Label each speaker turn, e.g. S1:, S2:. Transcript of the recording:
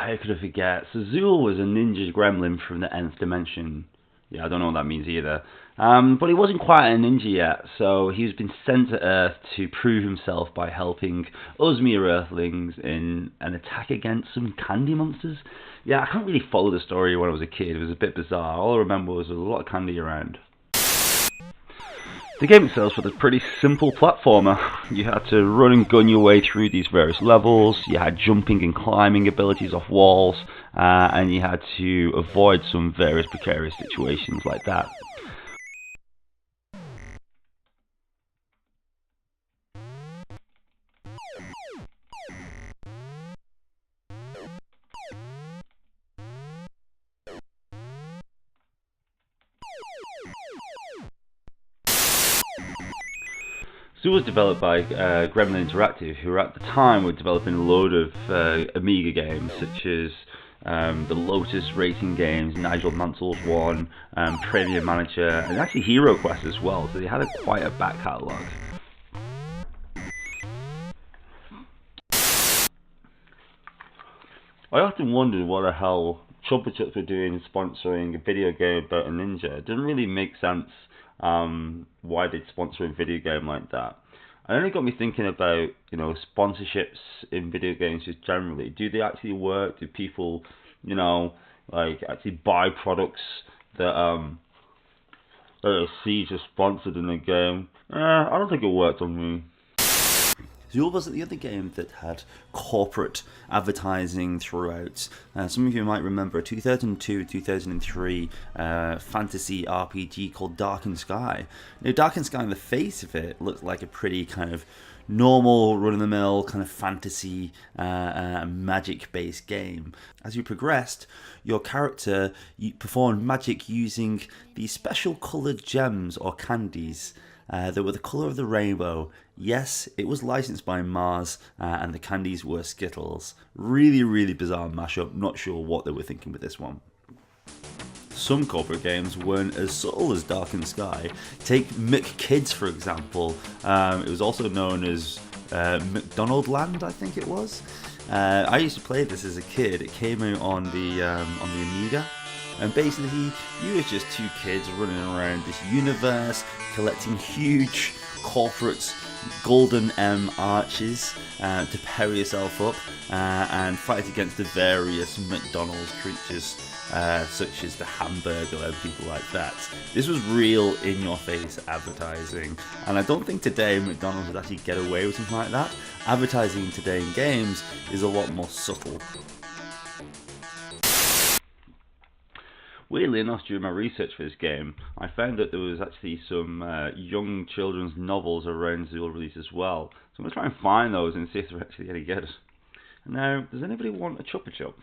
S1: how could I forget? So Zool was a ninja gremlin from the nth dimension. Yeah, I don't know what that means either. But he wasn't quite a ninja yet, so he's been sent to Earth to prove himself by helping us mere Earthlings in an attack against some candy monsters. Yeah, I can't really follow the story when I was a kid. It was a bit bizarre. All I remember was there was a lot of candy around. The game itself was a pretty simple platformer. You had to run and gun your way through these various levels, you had jumping and climbing abilities off walls, and you had to avoid some various precarious situations like that. Zool was developed by Gremlin Interactive, who at the time were developing a load of Amiga games, such as the Lotus racing games, Nigel Mansell's one, Premier Manager, and actually Hero Quest as well, so they had quite a back catalogue. I often wondered what the hell chupa were doing sponsoring a video game about a ninja. It didn't really make sense why they'd sponsor a video game like that. And it only got me thinking about, sponsorships in video games just generally. Do they actually work? Do people, actually buy products that they see just sponsored in a game? I don't think it worked on me. Zool wasn't the other game that had corporate advertising throughout. Some of you might remember a 2002-2003 fantasy RPG called Darkened Sky. Now, Darkened Sky, on the face of it, looked like a pretty kind of normal, run-of-the-mill kind of fantasy magic-based game. As you progressed, your character performed magic using these special coloured gems or candies that were the colour of the rainbow. Yes, it was licensed by Mars, and the candies were Skittles. Really, really bizarre mashup. Not sure what they were thinking with this one. Some corporate games weren't as subtle as Darkened Sky. Take McKids, for example. It was also known as McDonald Land, I think it was. I used to play this as a kid. It came out on the Amiga. And basically, you were just two kids running around this universe, collecting huge corporate golden arches to power yourself up and fight against the various McDonald's creatures, such as the Hamburger and people like that. This was real in-your-face advertising, and I don't think today McDonald's would actually get away with something like that. Advertising today in games is a lot more subtle. Weirdly enough, during my research for this game, I found that there was actually some young children's novels around Zool release as well. So I'm going to try and find those and see if they're actually any good. Now, does anybody want a chupa chup?